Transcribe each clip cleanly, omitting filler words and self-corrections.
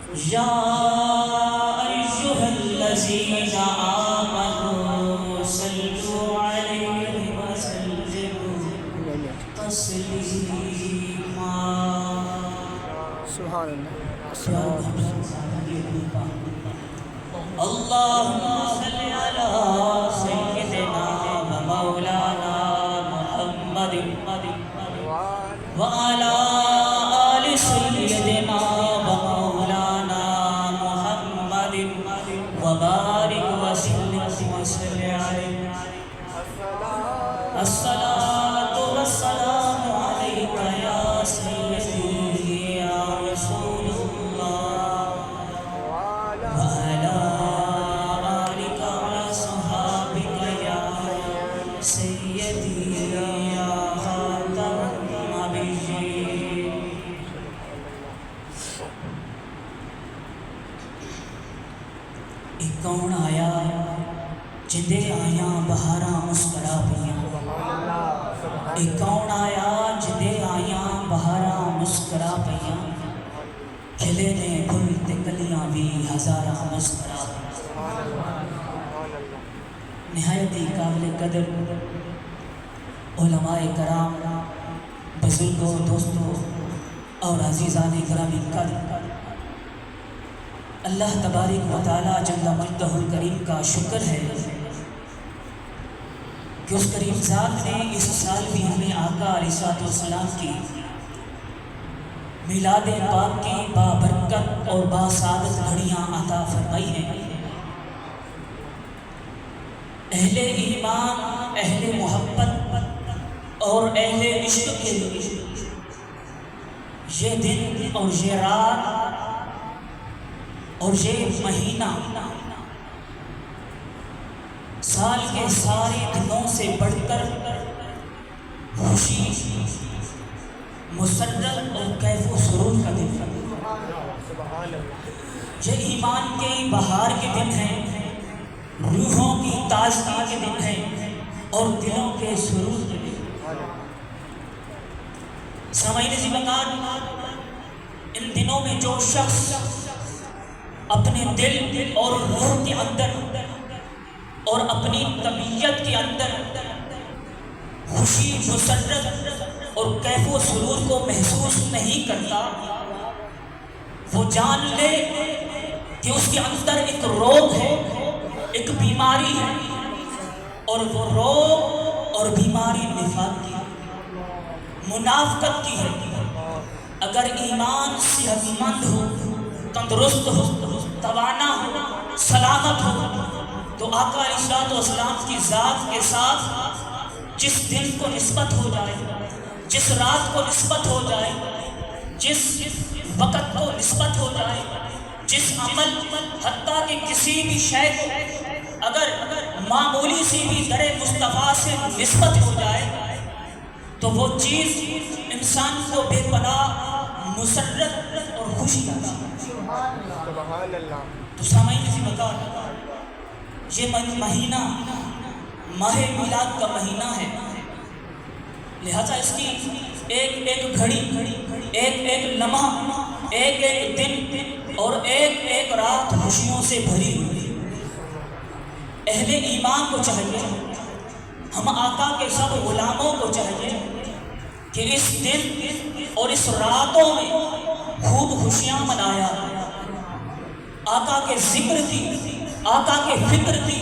یا ایھا الذین آمنوا صلوا علیہ وسلموا تسلیما۔ سبحان اللہ۔ اللہم صلی علی سیدنا و مولانا محمد وعلی آل سیدنا و مولانا محمد وبارک وسلم وصلی علیہ۔ الصلاۃ والسلام علیک یا سیدی یا رسول اللہ وعلی آلک وصحابک یا سیدی یا خاتم النبیین۔ ایک کون آیا جدے آیاں بہاراں مسکرا پیاں، ایک کون آیا جدے آیاں بہاراں مسکرا پیاں، کھلے نے گل تے کلیاں بھی ہزاراں مسکرا پیاں۔ نہایت ہی قابل قدر علماء کرام، بزرگوں، دوستوں اور عزیزان گرامی قدر، اللہ تبارک و تعالی جل مجدہ الکریم کا شکر ہے کہ اس کریم ذات نے اس سال بھی ہمیں آقا علیہ السلام کی میلاد پاک کی بابرکت اور باسعادت گھڑیاں عطا فرمائی ہیں۔ اہل ایمان، اہل محبت اور اہل عشق کے لیے یہ دن اور یہ رات اور یہ مہینہ سال کے سارے دنوں سے بڑھ کر خوشی، مسرت اور کیف و سرور کا دن ہے۔ یہ ایمان کے بہار کے دن ہیں، روحوں کی تازگی کے دن ہیں اور دلوں کے سرور کے دن۔ سامعین عزیز مکان، ان دنوں میں جو شخص اپنے دل اور روح کے اندر اور اپنی طبیعت کے اندر خوشی، مسرت اور کیف و سرور کو محسوس نہیں کرتا، وہ جان لے کہ اس کے اندر ایک روگ ہے، ایک بیماری ہے، اور وہ روگ اور بیماری نفاق کی، منافقت کی ہے۔ اگر ایمان صحت مند ہو، تندرست ہو، توانا ہو، سلامت ہو، تو آقا علیہ السلام کی ذات کے ساتھ جس دن کو نسبت ہو جائے، جس رات کو نسبت ہو جائے، جس وقت کو نسبت ہو جائے، جس عمل، حتیٰ کہ کسی بھی شے کو اگر معمولی سی بھی در مصطفیٰ سے نسبت ہو جائے تو وہ چیز انسان کو بے پناہ مسرت اور خوشی عطا کرتی ہے۔ تو سامعین اسی بتا، یہ مہینہ ماہ میلاد کا مہینہ ہے، لہذا اس کی ایک ایک گھڑی، ایک ایک لمحہ، ایک ایک دن اور ایک ایک رات خوشیوں سے بھری ہوئی۔ اہل ایمان کو چاہیے، ہم آقا کے سب غلاموں کو چاہیے کہ اس دن اور اس راتوں میں خوب خوشیاں منایا، آقا کے ذکر کی، آقا کے فکر کی،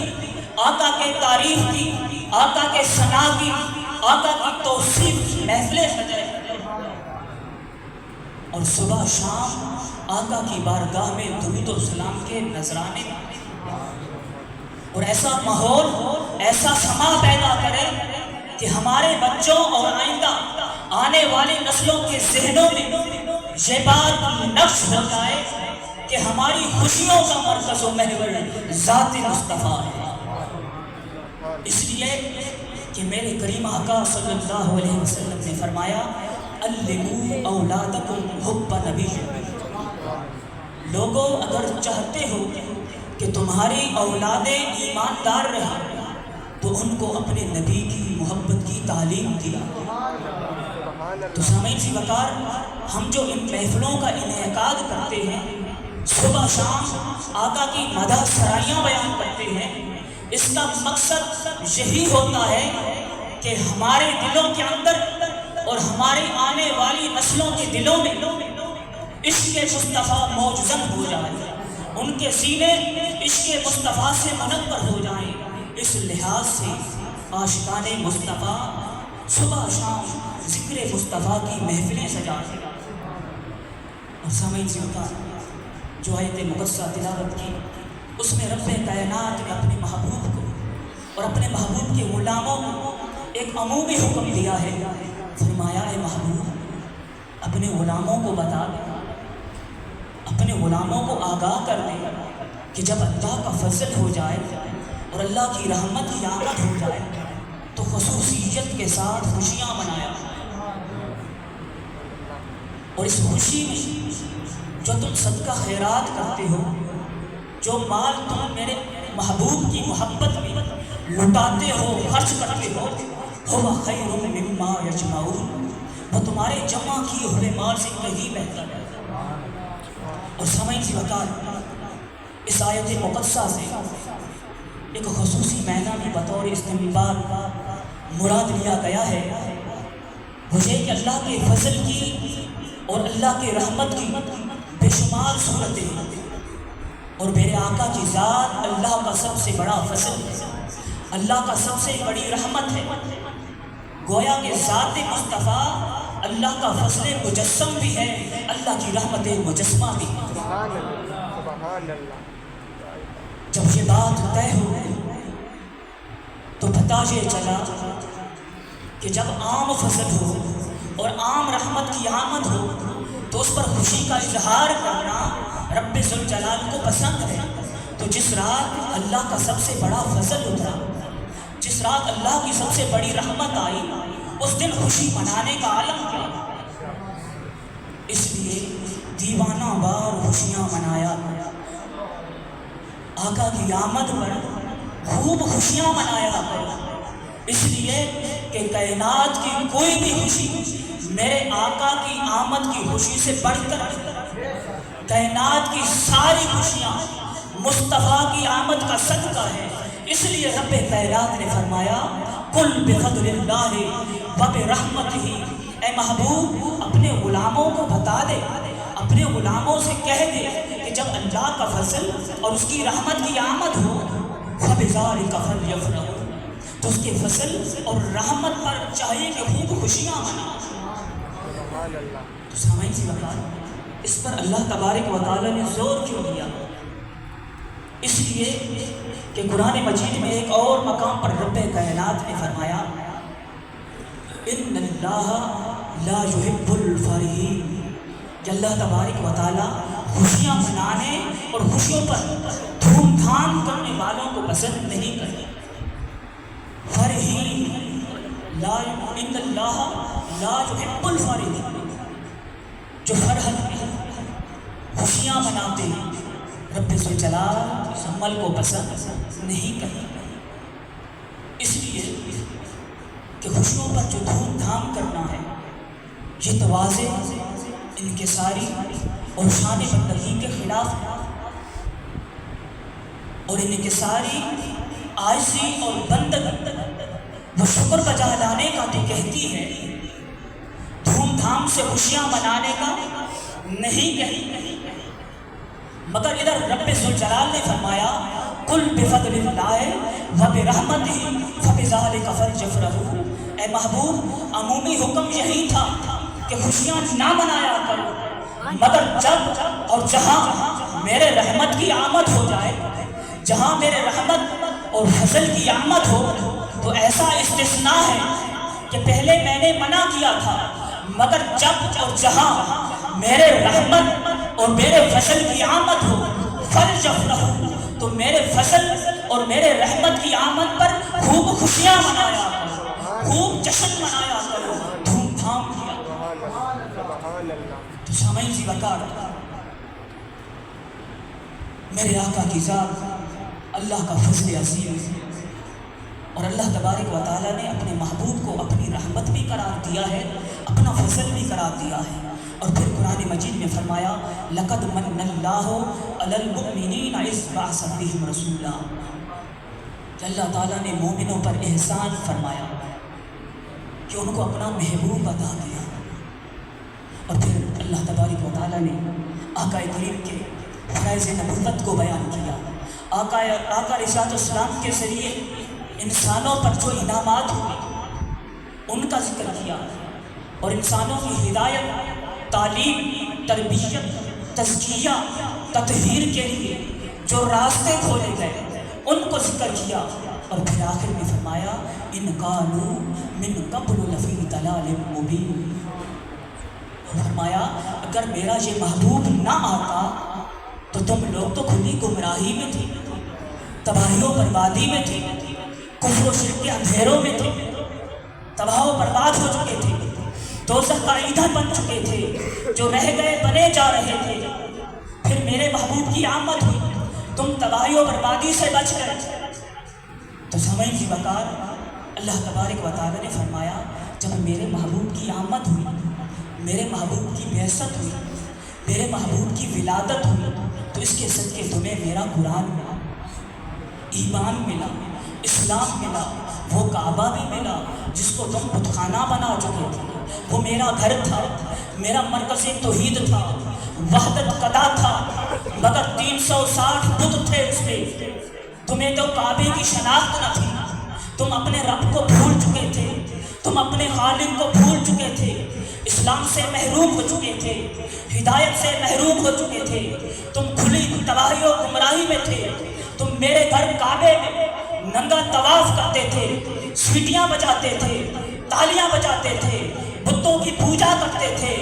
آقا کے تعریف کی، آقا کے ثنا کی، آقا کی توصیف کی محفلیں سجائے، اور صبح شام آقا کی بارگاہ میں درود و سلام کے نذرانے، اور ایسا ماحول، ایسا سما پیدا کرے کہ ہمارے بچوں اور آئندہ آنے والی نسلوں کے ذہنوں میں یہ بات نقش ہو جائے کہ ہماری خوشیوں کا مرکز و محور ذات مصطفیٰ ہے۔ اس لیے کہ میرے کریم آقا صلی اللہ علیہ وسلم نے فرمایا، علموا اولادکم حب نبی۔ لوگوں اگر چاہتے ہو کہ تمہاری اولادیں ایماندار رہیں تو ان کو اپنے نبی کی محبت کی تعلیم دیا۔ تو سامعین سی وقار، ہم جو ان محفلوں کا انعقاد کرتے ہیں صبح شام آقا کی مدح سرائیاں بیان کرتے ہیں، اس کا مقصد یہی ہوتا ہے کہ ہمارے دلوں کے اندر اور ہماری آنے والی نسلوں کے دلوں میں عشق مصطفیٰ موجزن ہو جائے، ان کے سینے عشق مصطفیٰ سے منور ہو جائیں۔ اس لحاظ سے عاشقان مصطفیٰ صبح شام ذکر مصطفیٰ کی محفلیں سجاتے ہیں۔ اور سامعین سنتا جو آیت مقدسہ تلاوت کی، اس میں رب کائنات نے اپنے محبوب کو اور اپنے محبوب کے غلاموں کو ایک عمومی حکم دیا ہے۔ فرمایا اے محبوب اپنے غلاموں کو بتا دے، اپنے غلاموں کو آگاہ کر دے کہ جب اللہ کا فضل ہو جائے اور اللہ کی رحمت کی آمد ہو جائے تو خصوصیت کے ساتھ خوشیاں منایا، اور اس خوشی میں جو تم صدقہ خیرات کرتے ہو، جو مال تم میرے محبوب کی محبت میں لٹاتے ہو، خرچ کرتے ہو، ہوا خیر مما یجمعون، وہ تمہارے جمع کیے ہوئے مال سے کہیں بہتر ہے۔ اور سامعین سی وقار اس آیت مقدسہ سے ایک خصوصی معنی بھی بطور استنباط مراد لیا گیا ہے، وہ یہ کہ اللہ کے فضل کی اور اللہ کے رحمت کی بے شمار صورتیں، اور میرے آقا کی ذات اللہ کا سب سے بڑا فضل ہے، اللہ کا سب سے بڑی رحمت ہے۔ گویا کہ ذات مصطفیٰ اللہ کا فضل مجسم بھی ہے، اللہ کی رحمت مجسمہ بھی ہے۔ جب یہ بات طے ہو تو پتہ یہ چلا کہ جب عام فضل ہو اور عام رحمت کی آمد ہو تو اس پر خوشی کا اظہار کرنا رب ذوالجلال کو پسند ہے۔ تو جس رات اللہ کا سب سے بڑا فضل اترا، جس رات اللہ کی سب سے بڑی رحمت آئی، اس دن خوشی منانے کا عالم کیا، اس لیے دیوانہ وار خوشیاں منایا، آقا کی آمد پر خوب خوشیاں منایا کرو، اس لیے کہ کائنات کی کوئی بھی خوشی میرے آقا کی آمد کی خوشی سے بڑھ کر، کائنات کی ساری خوشیاں مصطفیٰ کی آمد کا صدقہ ہے۔ اس لیے رب کائنات نے فرمایا قل بفضل اللہ وبرحمتہ، اے محبوب اپنے غلاموں کو بتا دے، اپنے غلاموں سے کہہ دے کہ جب اللہ کا فضل اور اس کی رحمت کی آمد ہو فبذالک فلیفرحوا، تو اس کے فضل اور رحمت پر چاہیے کہ خوب خوشیاں منائیں۔ تو سامعین سی بات، اس پر اللہ تبارک و تعالیٰ نے زور کیوں دیا؟ اس لیے کہ قرآن مجید میں ایک اور مقام پر رب کائنات نے فرمایا ان اللہ لا يحب الفرحین، کہ اللہ تبارک و تعالیٰ خوشیاں منانے اور خوشیوں پر دھوم دھام کرنے والوں کو پسند نہیں کرتے۔ فرحین لا ان اللہ لا يحب الفرحین، جو فرحت میں خوشیاں مناتے ہیں رب ذوالجلال اس عمل کو پسند نہیں کرتے۔ اس لیے کہ خوشیوں پر جو دھوم دھام کرنا ہے یہ تواضع، انکساری اور شان بندگی کے خلاف ہے، اور انکساری، عاجزی اور بندگی وہ شکر بجا لانے کا تو کہتی ہے، دھوم دھام سے خوشیاں منانے کا نہیں کہتی۔ مگر ادھر رب ذوالجلال نے فرمایا قل بفضل اللہ وبرحمتہ فبذالک فلیفرحوا، اے محبوب عمومی حکم یہی تھا کہ خوشیاں نہ منایا کرو، مگر جب اور جہاں میرے رحمت کی آمد ہو جائے، جہاں میرے رحمت اور فضل کی آمد ہو تو ایسا استثناء ہے کہ پہلے میں نے منع کیا تھا، مگر جب اور جہاں میرے رحمت اور میرے فضل کی آمد ہو فلیفرحوا، تو میرے فضل اور میرے رحمت کی آمد پر خوب خوشیاں منایا کرو، خوب جشن منایا کرو، دھوم دھام کیا۔ تو سامعین سی وقار، میرے آقا کی ذات اللہ کا فضل عظیم ہے، اور اللہ تبارک و تعالیٰ نے اپنے محبوب کو اپنی رحمت بھی قرار دیا ہے، اپنا فضل بھی قرار دیا ہے۔ اور پھر قرآن مجید میں فرمایا لقد من اللہ علی المؤمنین اذ بعث فیہم رسولا، اللہ تعالیٰ نے مومنوں پر احسان فرمایا کہ ان کو اپنا محبوب عطا کیا، اور پھر اللہ تبارک و تعالیٰ نے آقا کریم کے فرائض نبوت کو بیان کیا، آقا رسالت السلام کے ذریعے انسانوں پر جو انعامات ہوئے ان کا ذکر کیا، اور انسانوں کی ہدایت، تعلیم، تربیت، تزکیہ، تطہیر کے لیے جو راستے کھولے گئے ان کو ذکر کیا، اور پھر آخر میں فرمایا ان قالوا من قبل لفی ضلال مبین، فرمایا اگر میرا یہ محبوب نہ آتا تو تم لوگ تو کھلی گمراہی میں تھے، تباہی و بربادی میں تھے، کفر و شرک کے اندھیروں میں تھے، تباہ و برباد ہو چکے تھے، دوزخ کا ایندھن بن چکے تھے، جو رہ گئے بنے جا رہے تھے، پھر میرے محبوب کی آمد ہوئی، تم تباہی و بربادی سے بچ گئے۔ تو سامعین کی وقار اللہ تبارک و تعالیٰ نے فرمایا جب میرے محبوب کی آمد ہوئی، میرے محبوب کی بعثت ہوئی، میرے محبوب کی ولادت ہوئی، تو اس کے صدقے تمہیں میرا قرآن ملا، ایمان ملا، اسلام ملا، وہ کعبہ بھی ملا جس کو تم بت خانہ بنا چکے تھے، وہ میرا گھر تھا، میرا مرکز توحید تھا، وحدت قضا تھا، مگر 360 بت تھے اس میں، تمہیں تو کعبے کی شناخت نہ تھی، تم اپنے رب کو بھول چکے تھے، تم اپنے خالق کو بھول چکے تھے، اسلام سے محروم ہو چکے تھے، ہدایت سے محروم ہو چکے تھے، تم کھلی تباہی و گمراہی میں تھے، تم میرے گھر کعبے میں ننگا طواف کرتے تھے، سیٹیاں بجاتے تھے، تالیاں بجاتے تھے، بتوں کی پوجا کرتے تھے،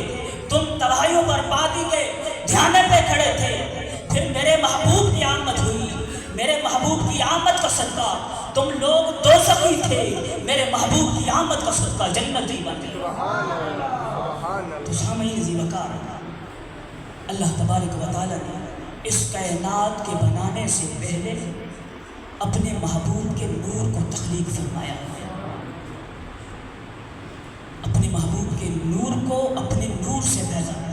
تم تباہی و بربادی کے دھیانے پہ کھڑے تھے، پھر میرے محبوب کی آمد ہوئی، میرے محبوب کی آمد کا صدقہ تم لوگ دوزخی تھے، میرے محبوب کی آمد کا صدقہ جنتی بن گئے۔ تو سامعین ذی وقار اللہ تبارک و تعالیٰ نے اس کائنات کے بنانے سے پہلے اپنے محبوب کے نور کو تخلیق فرمایا، اپنے محبوب کے نور کو اپنے نور سے پیدا کیا۔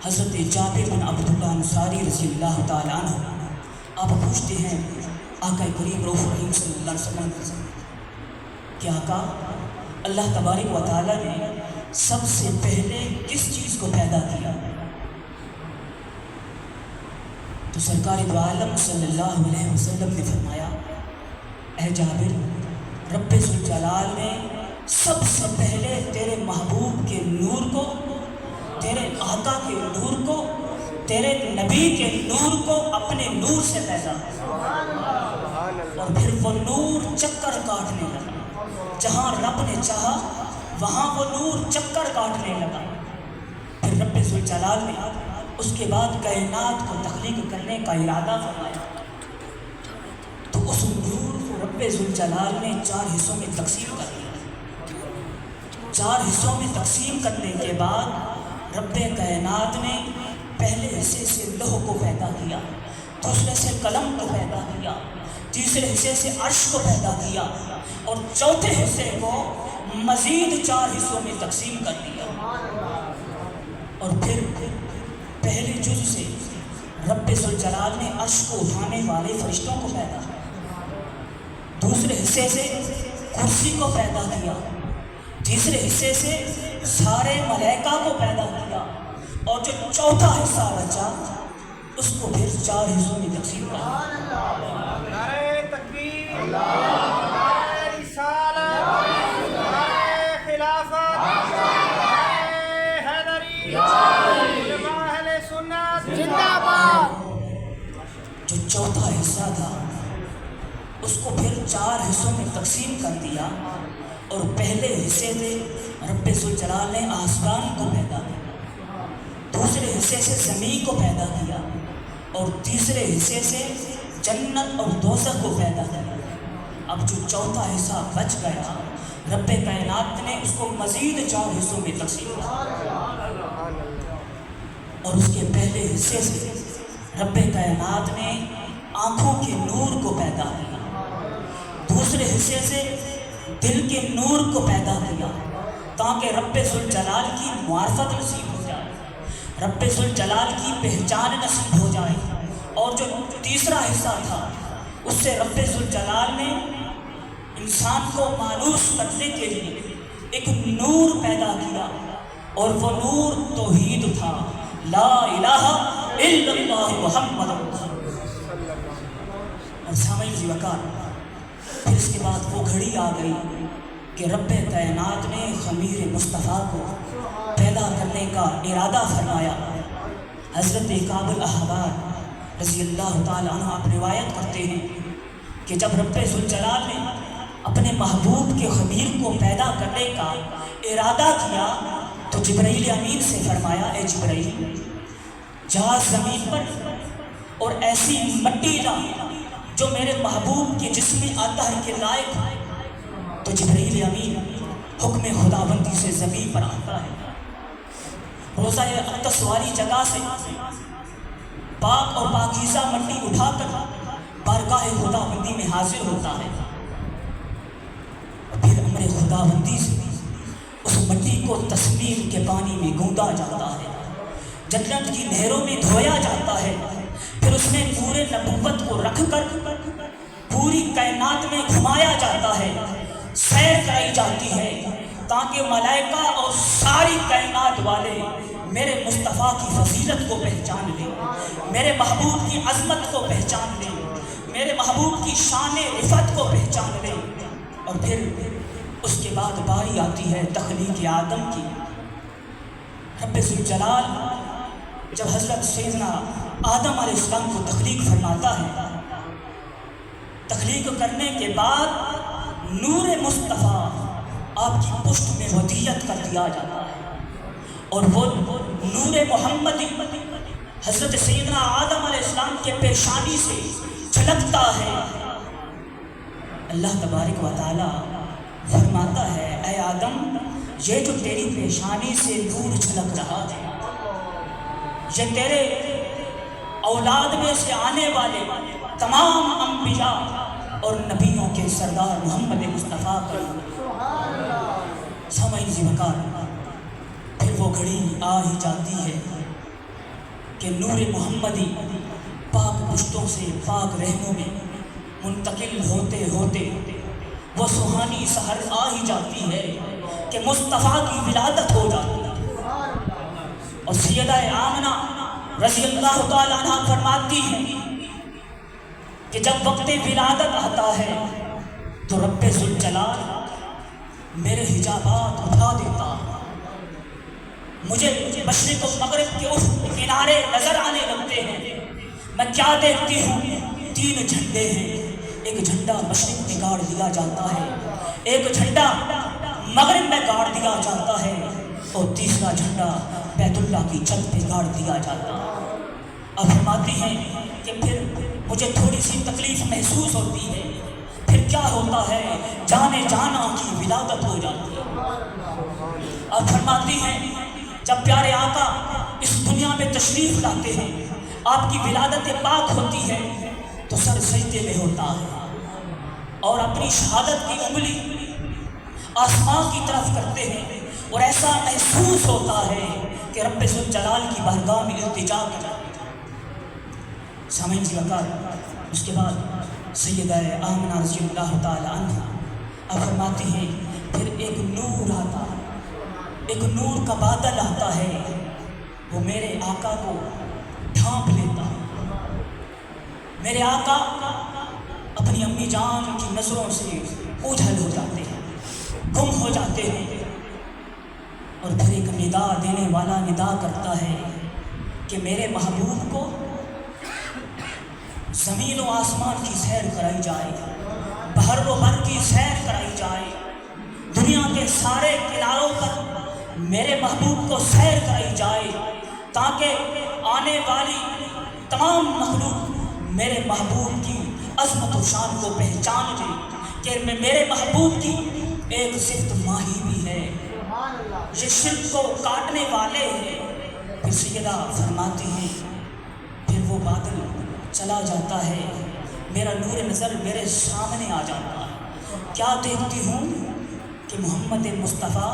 حضرت جابر بن عبداللہ انصاری رضی اللہ تعالیٰ عنہ آپ پوچھتے ہیں آقا کریم رؤوف رحیم صلی اللہ علیہ وسلم کہ آقا اللہ تبارک و تعالیٰ نے سب سے پہلے کس چیز کو پیدا کیا؟ تو سرکار دو عالم صلی اللہ علیہ وسلم نے فرمایا اے جابر رب ذوالجلال نے سب سے پہلے تیرے محبوب کے نور کو، تیرے آقا کے نور کو، تیرے نبی کے نور کو اپنے نور سے پیدا کیا، اور پھر وہ نور چکر کاٹنے لگا، جہاں رب نے چاہا وہاں وہ نور چکر کاٹنے لگا۔ پھر رب ذوالجلال نے اس کے بعد کائنات کو تخلیق کرنے کا ارادہ فرمایا، تو اس نور کو رب ذوالجلال نے 4 حصوں میں تقسیم کر دیا۔ 4 حصوں میں تقسیم کرنے کے بعد رب کائنات نے پہلے حصے سے لوح کو پیدا کیا، دوسرے سے قلم کو پیدا کیا، تیسرے حصے سے عرش کو پیدا کیا، اور چوتھے حصے کو مزید 4 حصوں میں تقسیم کر دیا، اور پھر پہلے جز سے رب ذوالجلال نے عرش کو اٹھانے والے فرشتوں کو پیدا کیا، دوسرے حصے سے کرسی کو پیدا کیا، تیسرے حصے سے سارے ملائکہ کو پیدا کیا، اور جو چوتھا حصہ بچا اس کو پھر 4 حصوں میں تقسیم کر دیا۔ نعرہ تکبیر، نعرہ رسالت، نعرہ خلافت، نعرہ حیدری، علماء اہل سنت زندہ باد۔ جو چوتھا حصہ تھا اس کو پھر 4 حصوں میں تقسیم کر دیا، اور پہلے حصے سے رب ذوالجلال نے آسمان کو پیدا کیا، دوسرے حصے سے زمین کو پیدا کیا، اور تیسرے حصے سے جنت اور دوزخ کو پیدا کیا۔ اب جو چوتھا حصہ بچ گیا رب کائنات نے اس کو مزید 4 حصوں میں تقسیم کیا، اور اس کے پہلے حصے سے رب کائنات نے آنکھوں کے نور کو پیدا کیا، دوسرے حصے سے دل کے نور کو پیدا کیا، تاکہ رب ذوالجلال کی معرفت نصیب ہو جائے، رب ذوالجلال کی پہچان نصیب ہو جائے۔ اور جو تیسرا حصہ تھا اس سے رب ذوالجلال نے انسان کو مانوس کرنے کے لیے ایک نور پیدا کیا، اور وہ نور توحید تھا، لا الہ الا اللہ محمد رسول اللہ۔ اور سامعین ذی وقار، پھر اس کے بعد وہ گھڑی آ گئی کہ رب کائنات نے خمیر مصطفیٰ کو پیدا کرنے کا ارادہ فرمایا۔ حضرت کعب الاحبار رضی اللہ تعالیٰ عنہ آپ روایت کرتے ہیں کہ جب رب ذوالجلال نے اپنے محبوب کے خمیر کو پیدا کرنے کا ارادہ کیا تو جبرائیل امین سے فرمایا، اے جبرائیل جا زمین پر اور ایسی مٹی لا جو میرے محبوب کے جسم اطہر کے لائق ہے۔ تو جبرائیل امین حکم خداوندی سے زمین پر آتا ہے، روزہ اقدس والی جگہ سے پاک اور پاکیزہ مٹی اٹھا کر بارگاہ خداوندی میں حاضر ہوتا ہے، پھر امر خداوندی سے اس مٹی کو تسلیم کے پانی میں گوندا جاتا ہے، جنت کی نہروں میں دھویا جاتا ہے، پھر اس میں پورے نبوت کو رکھ کر پوری کائنات میں گھمایا جاتا ہے، سیر کرائی جاتی ہے تاکہ ملائکہ اور ساری کائنات والے میرے مصطفیٰ کی فضیلت کو پہچان لیں، میرے محبوب کی عظمت کو پہچان لیں، میرے محبوب کی شان رفعت کو پہچان لیں۔ اور پھر اس کے بعد باری آتی ہے تخلیق آدم کی۔ رب ذوالجلال جب حضرت سیدنا آدم علیہ السلام کو تخلیق فرماتا ہے، تخلیق کرنے کے بعد نور مصطفیٰ آپ کی پشت میں ودیعت کر دیا جاتا ہے، اور وہ نور محمدی حضرت سیدنا آدم علیہ السلام کے پیشانی سے جھلکتا ہے۔ اللہ تبارک و تعالی فرماتا ہے، اے آدم یہ جو تیری پیشانی سے نور جھلک رہا ہے، یہ تیرے اولاد میں سے آنے والے تمام انبیاء اور نبیوں کے سردار محمد مصطفیٰ کا سامعین ذی وقار، پھر وہ گھڑی آ ہی جاتی ہے کہ نور محمدی پاک پشتوں سے پاک رحموں میں منتقل ہوتے ہوتے وہ سہانی سحر آ ہی جاتی ہے کہ مصطفیٰ کی ولادت ہو جاتی ہے۔ اور سیدہ آمنہ رضی اللہ تعالیٰ عنہ فرماتی ہیں کہ جب وقت ولادت آتا ہے تو رب ذوالجلال میرے حجابات اٹھا دیتا، مجھے مشرق و مغرب کے افق کنارے نظر آنے لگتے ہیں۔ میں کیا دیکھتی ہوں؟ 3 جھنڈے ہیں، ایک جھنڈا مشرق میں گاڑ دیا جاتا ہے، ایک جھنڈا مغرب میں گاڑ دیا جاتا ہے، اور تیسرا جھنڈا بیت اللہ کی چھت پہ گاڑ دیا جاتا ہے۔ اب فرماتی ہیں کہ پھر مجھے تھوڑی سی تکلیف محسوس ہوتی ہے، پھر کیا ہوتا ہے؟ جانے جانا کی ولادت ہو جاتی ہے۔ اب فرماتی ہیں جب پیارے آقا اس دنیا میں تشریف لاتے ہیں، آپ کی ولادت پاک ہوتی ہے تو سر سجدے میں ہوتا ہے اور اپنی شہادت کی انگلی آسمان کی طرف کرتے ہیں، اور ایسا محسوس ہوتا ہے کہ رب ذوالجلال کی بارگاہ میں التجا کرتے ہیں۔ سامعین ذی وقار، اس کے بعد سیدہ آمنہ رضی اللہ تعالی عنہ اب فرماتی ہیں پھر ایک نور آتا ہے، ایک نور کا بادل آتا ہے، وہ میرے آقا کو ڈھانپ لیتا ہے۔ میرے آقا اپنی امی جان کی نظروں سے اوجھل ہو جاتے ہیں، گم ہو جاتے ہیں، اور پھر ایک ندا دینے والا ندا کرتا ہے کہ میرے محبوب کو زمین و آسمان کی سیر کرائی جائے، بحر و بر کی سیر کرائی جائے، دنیا کے سارے کناروں پر میرے محبوب کو سیر کرائی جائے، تاکہ آنے والی تمام مخلوق میرے محبوب کی عظمت و شان کو پہچان لے کہ میرے محبوب کی ایک صفت ماہی بھی ہے، یہ شرک کو کاٹنے والے ہیں۔ پھر سیدہ فرماتی ہیں پھر وہ بادل چلا جاتا ہے، میرا نور نظر میرے سامنے آ جاتا ہے، کیا دیکھتی ہوں کہ محمد مصطفیٰ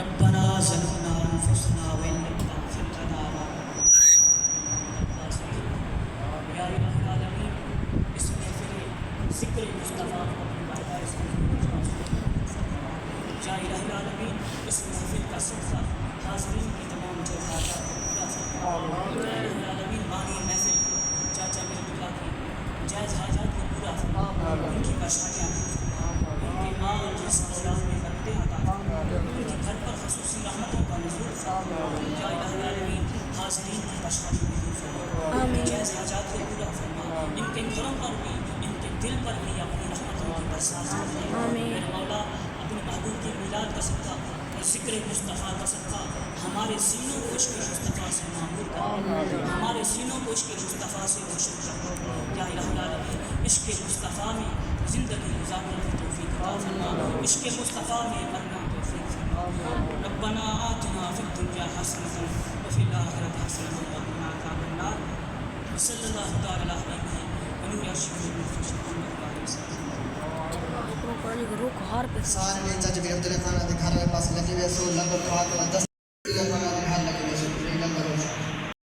ربنا ظلمنا انفسنا وان لم تغفر لنا یا الہ العالمین اس محفل ذکر مصطفیٰ کو اپنی بارگاہ سے یا الہ العالمین اس محفل کا صدقہ حاضرین کی تمام جو حاجات کو پورا فرما یا الہ العالمین مانی محفل چاچا مرزا کی جائز حاجات کو پورا فرما ان کی پریشانیاں دور فرما ان کے ماں جس اولاد میں برکتیں عطا فرما ان کے گھر پر خصوصی رحمتوں کا نزول فرما یا الہ العالمین حاضرین کی پریشانیوں کو دور فرما ان کی جائز حاجات کو پورا فرما ان کے گھروں پر بھی ان کے دل پر بھی اپنی رحمتوں کی برسات فرما میرے مولا اپنے محبوب کے میلاد کا صدقہ اور ذکر مصطفیٰ کا صدقہ ہمارے سینوں کو عشق مصطفیٰ سے معمور کر ہمارے سینوں کو عشق مصطفیٰ سے روشن کر یا الہ العالمین عشق مصطفیٰ میں زندگی گزارنے کی توفیق عطا فرما عشق مصطفیٰ میں مرنا توفیق فرما ربنا آتنا فی الدنیا حسنۃ وفی الآخرۃ حسنۃ وقنا عذاب النار صلی اللہ تعالی علیہ ونور عرشہ محمد علیہ وسلم روک ہار پہ سارے چاچا بھی عبداللہ خان کے گھر کے پاس لگے ہوئے سو لگ بھگ